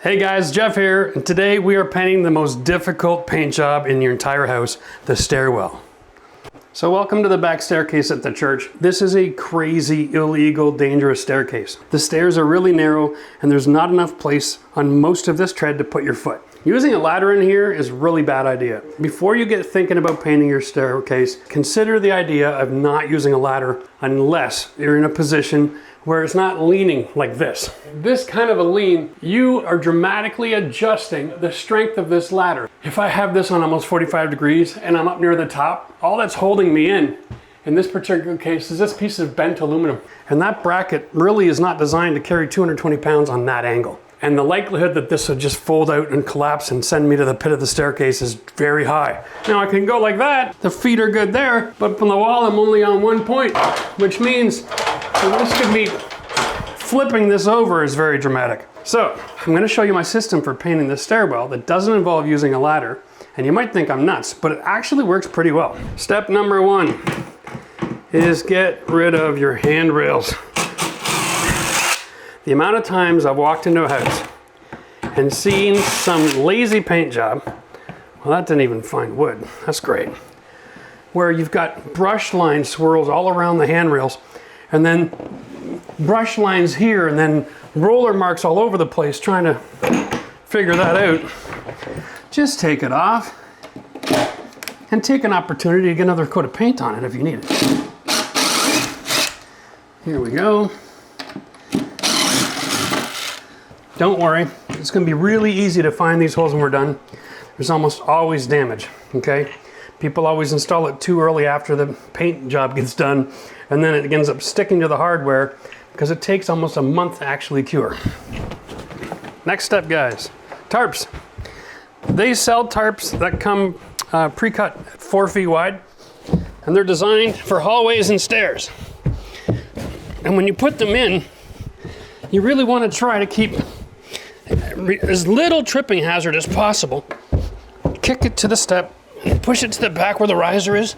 Hey guys, Jeff here, and today we are painting the most difficult paint job in your entire house, the stairwell. So welcome to the back staircase at the church. This is a crazy, illegal, dangerous staircase. The stairs are really narrow and there's not enough place on most of this tread to put your foot. Using a ladder in here is a really bad idea. Before you get thinking about painting your staircase, consider the idea of not using a ladder unless you're in a position where it's not leaning like this. This kind of a lean, you are dramatically adjusting the strength of this ladder. If I have this on almost 45 degrees and I'm up near the top, all that's holding me in this particular case, is this piece of bent aluminum. And that bracket really is not designed to carry 220 pounds on that angle. And the likelihood that this would just fold out and collapse and send me to the pit of the staircase is very high. Now I can go like that, the feet are good there, but from the wall I'm only on 1 point, which means this could be flipping this over is very dramatic. So I'm going to show you my system for painting the stairwell that doesn't involve using a ladder. And you might think I'm nuts, but it actually works pretty well. Step number one is get rid of your handrails. The amount of times I've walked into a house and seen some lazy paint job, well, that didn't even find wood, that's great, where you've got brush line swirls all around the handrails and then brush lines here and then roller marks all over the place trying to figure that out. Just take it off and take an opportunity to get another coat of paint on it if you need it. Here we go. Don't worry, it's going to be really easy to find these holes when we're done. There's almost always damage, okay? People always install it too early after the paint job gets done, and then it ends up sticking to the hardware because it takes almost a month to actually cure. Next step, guys, tarps. They sell tarps that come pre-cut at 4 feet wide, and they're designed for hallways and stairs. And when you put them in, you really want to try to keep as little tripping hazard as possible. Kick it to the step and push it to the back where the riser is.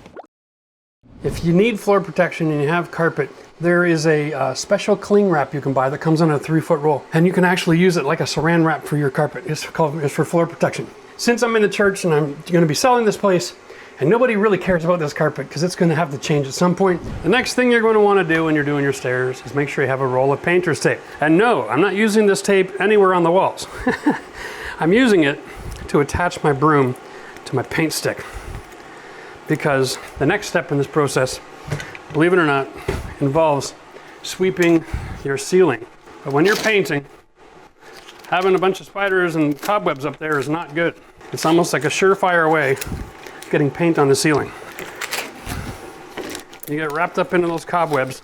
If you need floor protection and you have carpet, there is a special cling wrap you can buy that comes on a 3-foot roll, and you can actually use it like a saran wrap for your carpet. It's for floor protection. Since I'm in the church and I'm going to be selling this place, and nobody really cares about this carpet because it's going to have to change at some point, the next thing you're going to want to do when you're doing your stairs is make sure you have a roll of painter's tape. And no, I'm not using this tape anywhere on the walls. I'm using it to attach my broom to my paint stick, because the next step in this process, believe it or not, involves sweeping your ceiling. But when you're painting, having a bunch of spiders and cobwebs up there is not good. It's almost like a surefire way of getting paint on the ceiling. You get wrapped up into those cobwebs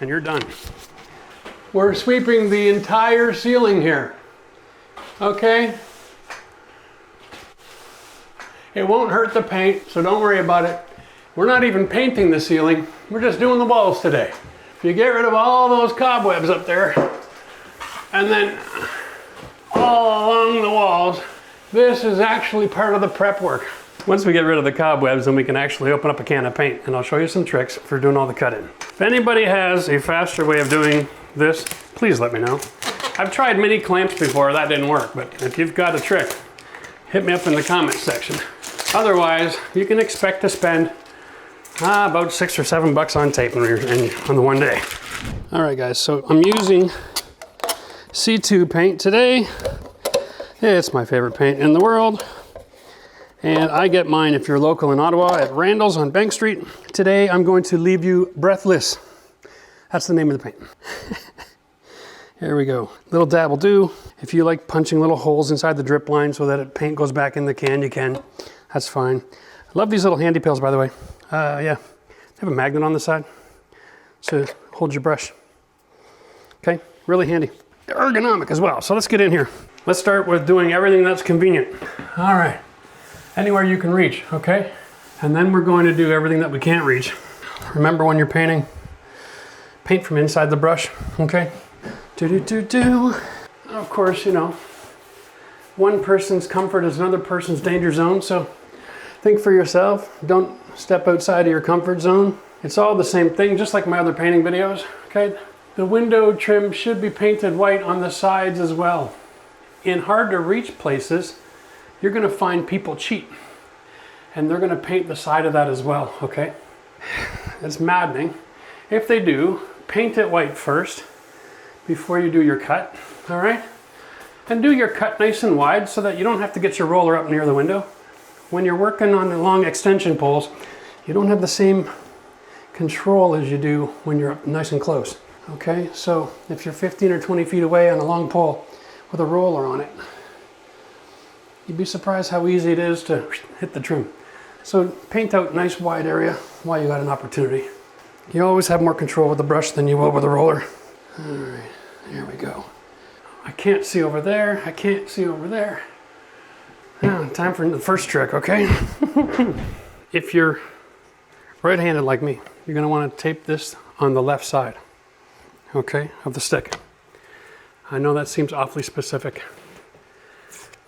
and you're done. We're sweeping the entire ceiling here, okay? It won't hurt the paint, so don't worry about it. We're not even painting the ceiling, we're just doing the walls today. If you get rid of all those cobwebs up there, and then all along the walls, this is actually part of the prep work. Once we get rid of the cobwebs, then we can actually open up a can of paint, and I'll show you some tricks for doing all the cut-in. If anybody has a faster way of doing this, please let me know. I've tried mini clamps before, that didn't work, but if you've got a trick, hit me up in the comments section. Otherwise, you can expect to spend about $6 or $7 on tape on the one day. All right, guys, so I'm using C2 paint today. It's my favorite paint in the world. And I get mine, if you're local in Ottawa, at Randall's on Bank Street. Today, I'm going to leave you breathless. That's the name of the paint. Here we go. Little dab will do. If you like punching little holes inside the drip line so that paint goes back in the can, you can. That's fine. I love these little handy pills, by the way. Yeah, they have a magnet on the side to hold your brush. Okay, really handy. They're ergonomic as well, so let's get in here. Let's start with doing everything that's convenient. All right, anywhere you can reach, okay? And then we're going to do everything that we can't reach. Remember when you're painting, paint from inside the brush, okay? Of course, you know, one person's comfort is another person's danger zone, so think for yourself. Don't step outside of your comfort zone. It's all the same thing, just like my other painting videos, okay? The window trim should be painted white on the sides as well. in hard to reach places, you're gonna find people cheat. And they're gonna paint the side of that as well, okay? It's maddening. If they do, paint it white first before you do your cut, all right? And do your cut nice and wide so that you don't have to get your roller up near the window. When you're working on the long extension poles, you don't have the same control as you do when you're up nice and close, okay? So if you're 15 or 20 feet away on a long pole with a roller on it, you'd be surprised how easy it is to hit the trim. So paint out nice wide area while you got an opportunity. You always have more control with the brush than you will with a roller. All right, there we go. I can't see over there, I can't see over there. Now, time for the first trick, okay? If you're right-handed like me, you're gonna wanna tape this on the left side, okay, of the stick. I know that seems awfully specific,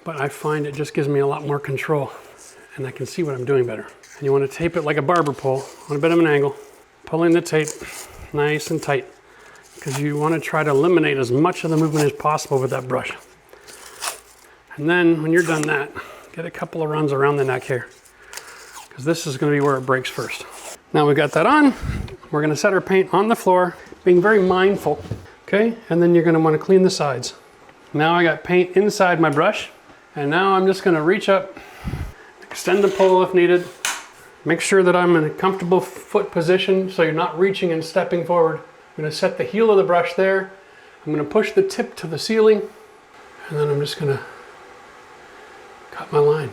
but I find it just gives me a lot more control and I can see what I'm doing better. And you wanna tape it like a barber pole on a bit of an angle, pulling the tape nice and tight because you wanna try to eliminate as much of the movement as possible with that brush. And then when you're done that, get a couple of runs around the neck here because this is gonna be where it breaks first. Now we got that on, we're gonna set our paint on the floor, being very mindful, okay? And then you're gonna wanna clean the sides. Now I got paint inside my brush, and now I'm just gonna reach up, extend the pole if needed, make sure that I'm in a comfortable foot position so you're not reaching and stepping forward. I'm gonna set the heel of the brush there, I'm gonna push the tip to the ceiling, and then I'm just gonna cut my line.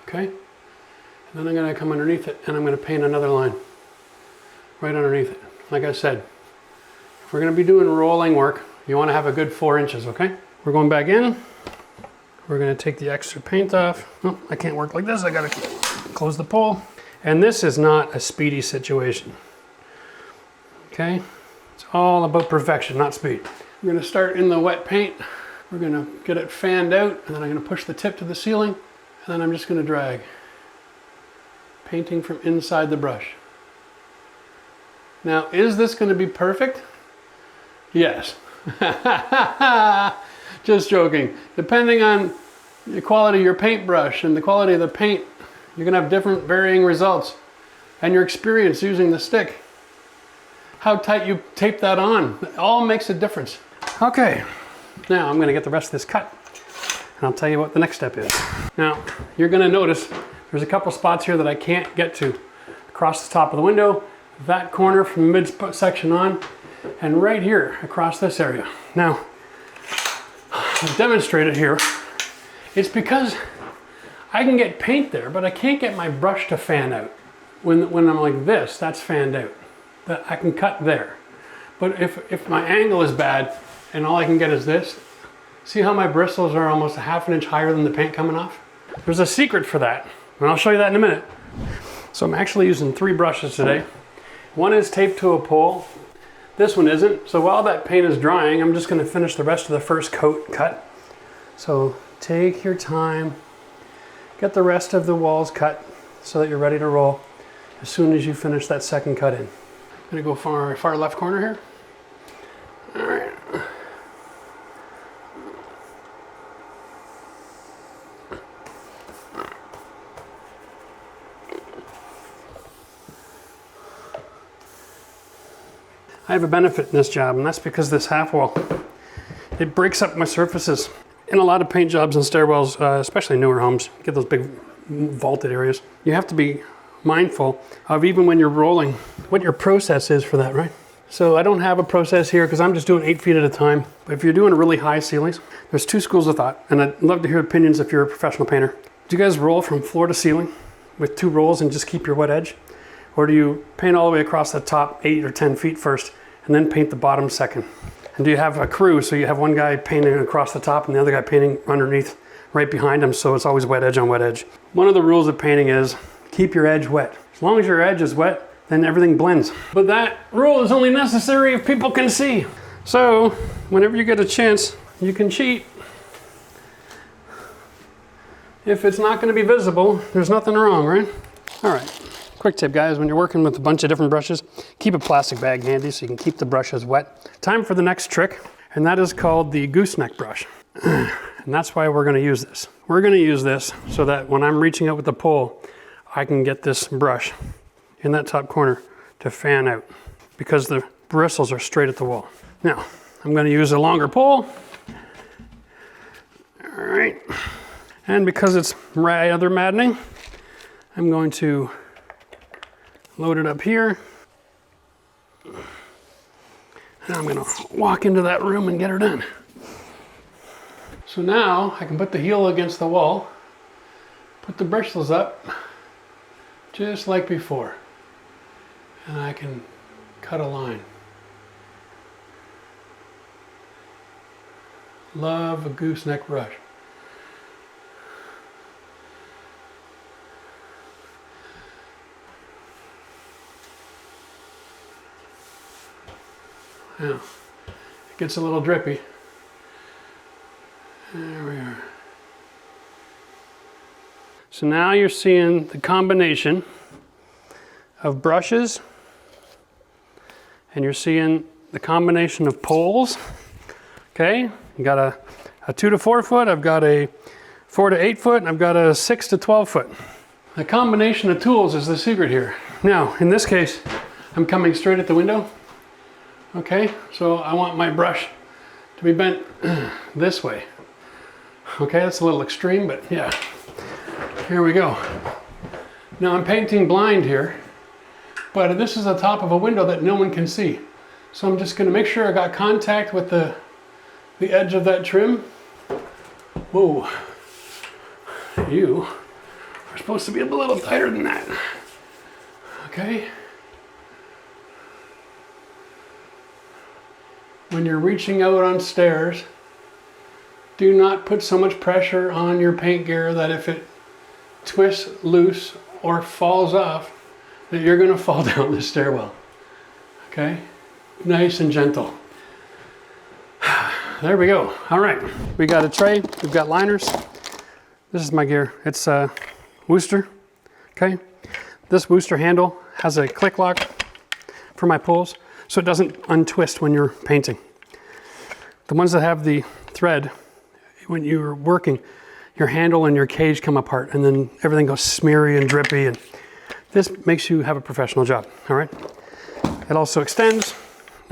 Okay, and then I'm gonna come underneath it and I'm gonna paint another line right underneath it. Like I said, if we're gonna be doing rolling work, you wanna have a good 4 inches, okay? We're going back in. We're gonna take the extra paint off. Oh, I can't work like this, I gotta close the pole. And this is not a speedy situation, okay? It's all about perfection, not speed. We're gonna start in the wet paint. We're gonna get it fanned out, and then I'm gonna push the tip to the ceiling, and then I'm just gonna drag, painting from inside the brush. Now, is this gonna be perfect? Yes. Just joking. Depending on the quality of your paintbrush and the quality of the paint, you're gonna have different varying results, and your experience using the stick. How tight you tape that on, it all makes a difference. Okay, now I'm gonna get the rest of this cut, and I'll tell you what the next step is. Now, you're gonna notice there's a couple spots here that I can't get to. Across the top of the window, that corner from the midsection on, and right here across this area. Now, I'll demonstrate it here. It's because I can get paint there, but I can't get my brush to fan out. When I'm like this, that's fanned out. That I can cut there. But if my angle is bad and all I can get is this, see how my bristles are almost a ½ inch higher than the paint coming off? There's a secret for that, and I'll show you that in a minute. So I'm actually using 3 brushes today. One is taped to a pole. This one isn't. So while that paint is drying, I'm just gonna finish the rest of the first coat cut. So take your time, get the rest of the walls cut so that you're ready to roll as soon as you finish that second cut in. I'm gonna go far left corner here. All right. I have a benefit in this job, and that's because this half wall, it breaks up my surfaces. In a lot of paint jobs and stairwells, especially newer homes, get those big vaulted areas. You have to be mindful of, even when you're rolling, what your process is for that, right? So I don't have a process here because I'm just doing 8 feet at a time. But if you're doing really high ceilings, there's 2 schools of thought, and I'd love to hear opinions if you're a professional painter. Do you guys roll from floor to ceiling with 2 rolls and just keep your wet edge? Or do you paint all the way across the top 8 or 10 feet first and then paint the bottom second? And do you have a crew, so you have one guy painting across the top and the other guy painting underneath right behind him, so it's always wet edge on wet edge? One of the rules of painting is keep your edge wet. As long as your edge is wet, then everything blends. But that rule is only necessary if people can see. So whenever you get a chance, you can cheat. If it's not going to be visible, there's nothing wrong, right? All right, Quick tip, guys, when you're working with a bunch of different brushes, keep a plastic bag handy so you can keep the brushes wet. Time for the next trick, and that is called the Gooseneck Brush. And that's why we're gonna use this. We're gonna use this so that when I'm reaching out with the pole, I can get this brush in that top corner to fan out because the bristles are straight at the wall. Now, I'm gonna use a longer pole. All right, and because it's rather maddening, I'm going to load it up here. And I'm gonna walk into that room and get her done. So now I can put the heel against the wall, put the bristles up, just like before. And I can cut a line. Love a gooseneck brush. Now, it gets a little drippy. There we are. So now you're seeing the combination of brushes, and you're seeing the combination of poles. Okay, you got a 2 to 4 foot, I've got a 4 to 8 foot, and I've got a 6 to 12 foot. The combination of tools is the secret here. Now, in this case, I'm coming straight at the window. Okay, so I want my brush to be bent this way. Okay, that's a little extreme, but yeah, here we go. Now I'm painting blind here, but this is the top of a window that no one can see. So I'm just gonna make sure I got contact with the edge of that trim. Whoa, you are supposed to be a little tighter than that. Okay. When you're reaching out on stairs, do not put so much pressure on your paint gear that if it twists loose or falls off, that you're gonna fall down the stairwell. Okay? Nice and gentle. There we go. All right, we got a tray, we've got liners. This is my gear, it's a Wooster, okay? This Wooster handle has a click lock for my pulls, so it doesn't untwist when you're painting. The ones that have the thread, when you're working, your handle and your cage come apart and then everything goes smeary and drippy, and this makes you have a professional job, all right? It also extends,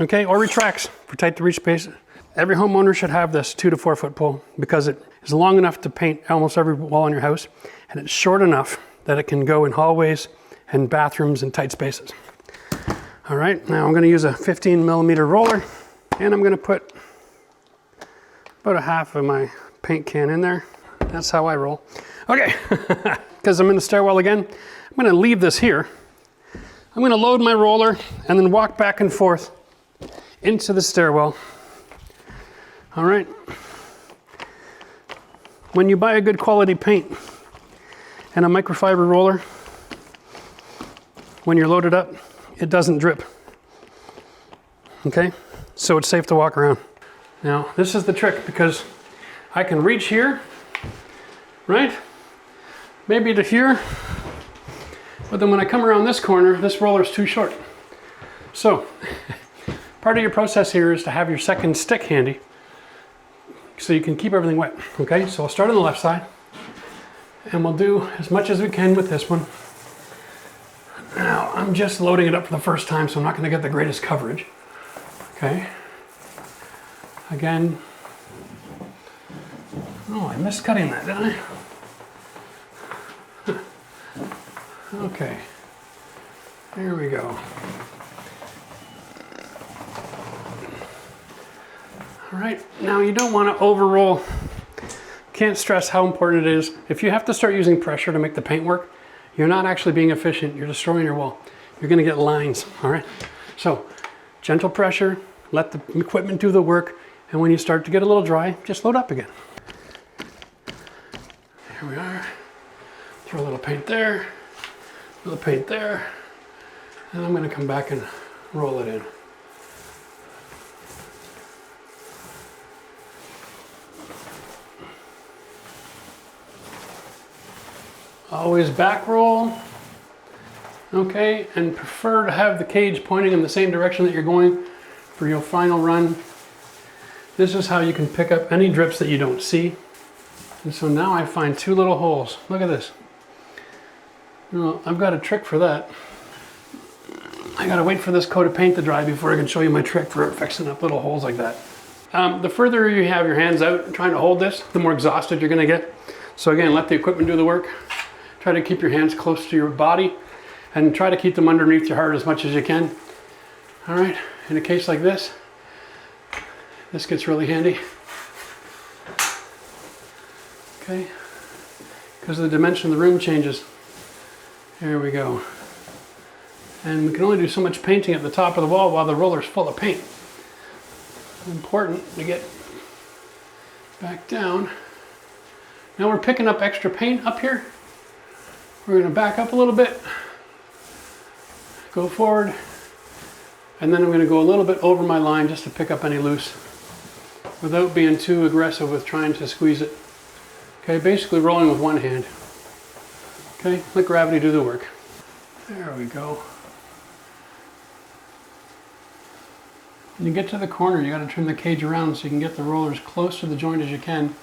okay, or retracts for tight to reach space. Every homeowner should have this 2 to 4 foot pole because it is long enough to paint almost every wall in your house, and it's short enough that it can go in hallways and bathrooms and tight spaces. All right, now I'm gonna use a 15mm roller, and I'm gonna put about a half of my paint can in there. That's how I roll. Okay, because I'm in the stairwell again, I'm gonna leave this here. I'm gonna load my roller and then walk back and forth into the stairwell. All right. When you buy a good quality paint and a microfiber roller, when you're loaded up, it doesn't drip. Okay, so it's safe to walk around. Now, this is the trick because I can reach here, right? Maybe to here, but then when I come around this corner, this roller is too short. So, part of your process here is to have your second stick handy so you can keep everything wet, okay? So I'll start on the left side, and we'll do as much as we can with this one. Now, I'm just loading it up for the first time, so I'm not gonna get the greatest coverage. Okay. Again. Oh, I missed cutting that, didn't I? Okay. There we go. All right, now you don't want to over-roll. Can't stress how important it is. If you have to start using pressure to make the paint work, you're not actually being efficient, you're destroying your wall. You're gonna get lines, all right? So, gentle pressure, let the equipment do the work, and when you start to get a little dry, just load up again. Here we are. Throw a little paint there, a little paint there, and I'm gonna come back and roll it in. Always back roll. Okay, and prefer to have the cage pointing in the same direction that you're going for your final run. This is how you can pick up any drips that you don't see. And so now I find 2 little holes. Look at this. Well, I've got a trick for that. I gotta wait for this coat of paint to dry before I can show you my trick for fixing up little holes like that. The further you have your hands out trying to hold this, the more exhausted you're gonna get. So again, let the equipment do the work. Try to keep your hands close to your body and try to keep them underneath your heart as much as you can. All right, in a case like this gets really handy. Okay, because the dimension of the room changes. There we go. And we can only do so much painting at the top of the wall while the roller's full of paint. It's important to get back down. Now we're picking up extra paint up here. We're going to back up a little bit, go forward, and then I'm going to go a little bit over my line just to pick up any loose without being too aggressive with trying to squeeze it. Okay, basically rolling with one hand. Okay, let gravity do the work. There we go. When you get to the corner, you got to turn the cage around so you can get the roller as close to the joint as you can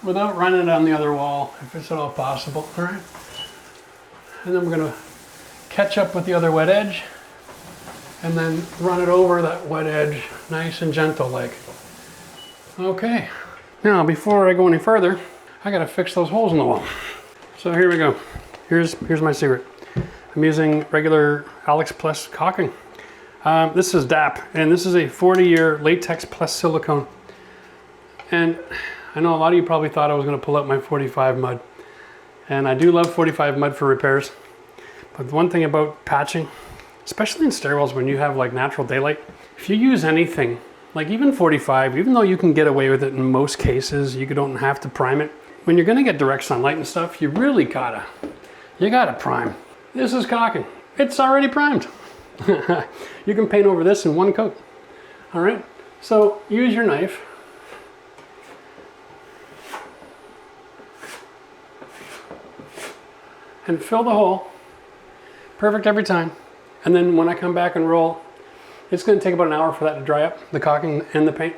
without running it on the other wall, if it's at all possible. All right. And then we're going to catch up with the other wet edge and then run it over that wet edge, nice and gentle like. Okay. Now, before I go any further, I got to fix those holes in the wall. So here we go. Here's my secret. I'm using regular Alex Plus caulking. This is DAP, and this is a 40-year latex plus silicone. And I know a lot of you probably thought I was going to pull out my 45 mud. And I do love 45 mud for repairs. But the one thing about patching, especially in stairwells when you have like natural daylight, if you use anything, like even 45, even though you can get away with it in most cases, you don't have to prime it. When you're going to get direct sunlight and stuff, you really gotta prime. This is caulking. It's already primed. You can paint over this in one coat. All right, so use your knife. And fill the hole. Perfect every time. And then when I come back and roll, it's going to take about an hour for that to dry up, the caulking and the paint.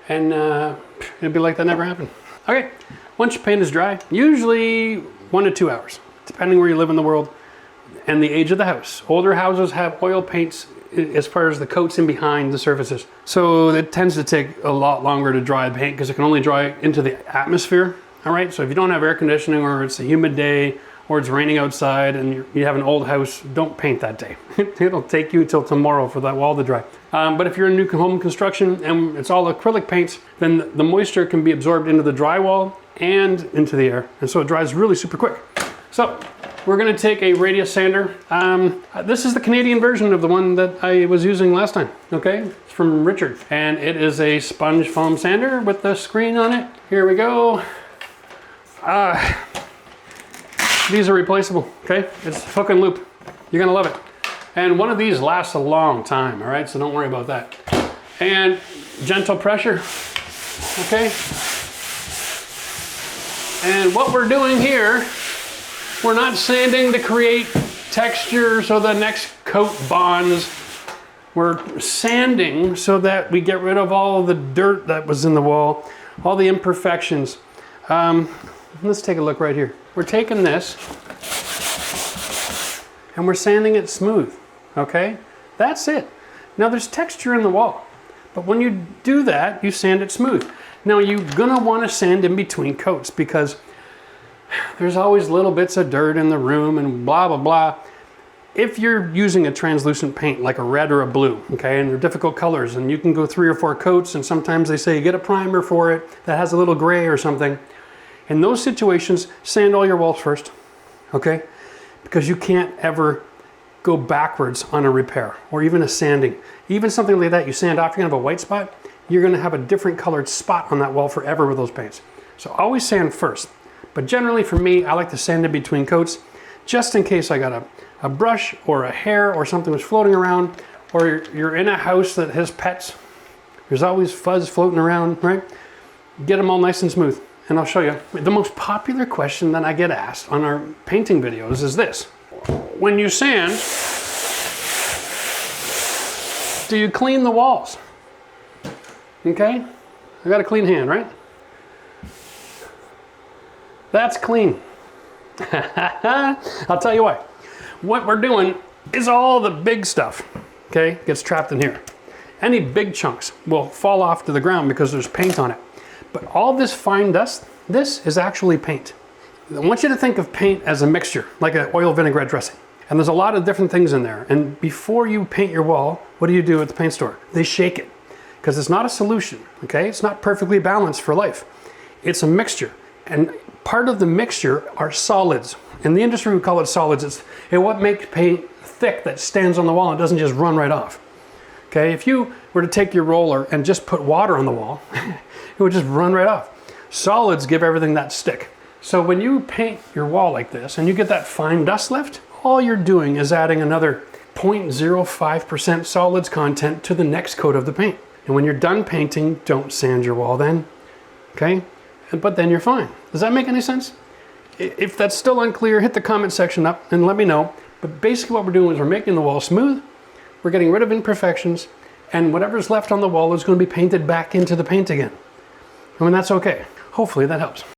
And it'll be like that never happened. Okay, once your paint is dry, usually 1 to 2 hours, depending where you live in the world and the age of the house. Older houses have oil paints as far as the coats in behind the surfaces. So it tends to take a lot longer to dry the paint because it can only dry into the atmosphere. All right, so if you don't have air conditioning or it's a humid day or it's raining outside and you have an old house, don't paint that day. It'll take you till tomorrow for that wall to dry. But if you're in new home construction and it's all acrylic paints, then the moisture can be absorbed into the drywall and into the air. And so it dries really super quick. So we're gonna take a radius sander. This is the Canadian version of the one that I was using last time, okay? It's from Richard. And it is a sponge foam sander with the screen on it. Here we go. These are replaceable, okay? It's hook and loop. You're gonna love it. And one of these lasts a long time, all right? So don't worry about that. And gentle pressure, okay? And what we're doing here, we're not sanding to create texture so the next coat bonds. We're sanding so that we get rid of all the dirt that was in the wall, all the imperfections. Let's take a look right here. We're taking this and we're sanding it smooth, okay? That's it. Now there's texture in the wall, but when you do that, you sand it smooth. Now you're gonna wanna sand in between coats because there's always little bits of dirt in the room and blah, blah, blah. If you're using a translucent paint like a red or a blue, okay, and they're difficult colors and you can go 3 or 4 coats and sometimes they say you get a primer for it that has a little gray or something. In those situations, sand all your walls first, okay? Because you can't ever go backwards on a repair or even a sanding. Even something like that, you sand off, you're gonna have a white spot, you're gonna have a different colored spot on that wall forever with those paints. So always sand first. But generally for me, I like to sand in between coats just in case I got a brush or a hair or something was floating around, or you're in a house that has pets. There's always fuzz floating around, right? Get them all nice and smooth. And I'll show you. The most popular question that I get asked on our painting videos is this. when you sand, do you clean the walls? Okay? I got a clean hand, right? That's clean. I'll tell you what we're doing is all the big stuff, okay, gets trapped in here. Any big chunks will fall off to the ground because there's paint on it. But all this fine dust, this is actually paint. I want you to think of paint as a mixture, like an oil vinaigrette dressing. And there's a lot of different things in there. And before you paint your wall, what do you do at the paint store? They shake it, because it's not a solution, okay? It's not perfectly balanced for life. It's a mixture. And part of the mixture are solids. In the industry, we call it solids. It's what makes paint thick that stands on the wall and doesn't just run right off. Okay, if you were to take your roller and just put water on the wall, it would just run right off. Solids give everything that stick. So when you paint your wall like this and you get that fine dust left, all you're doing is adding another 0.05% solids content to the next coat of the paint. And when you're done painting, don't sand your wall then, okay? But then you're fine. Does that make any sense? If that's still unclear, hit the comment section up and let me know. But basically what we're doing is we're making the wall smooth, we're getting rid of imperfections, and whatever's left on the wall is going to be painted back into the paint again. I mean, that's okay. Hopefully that helps.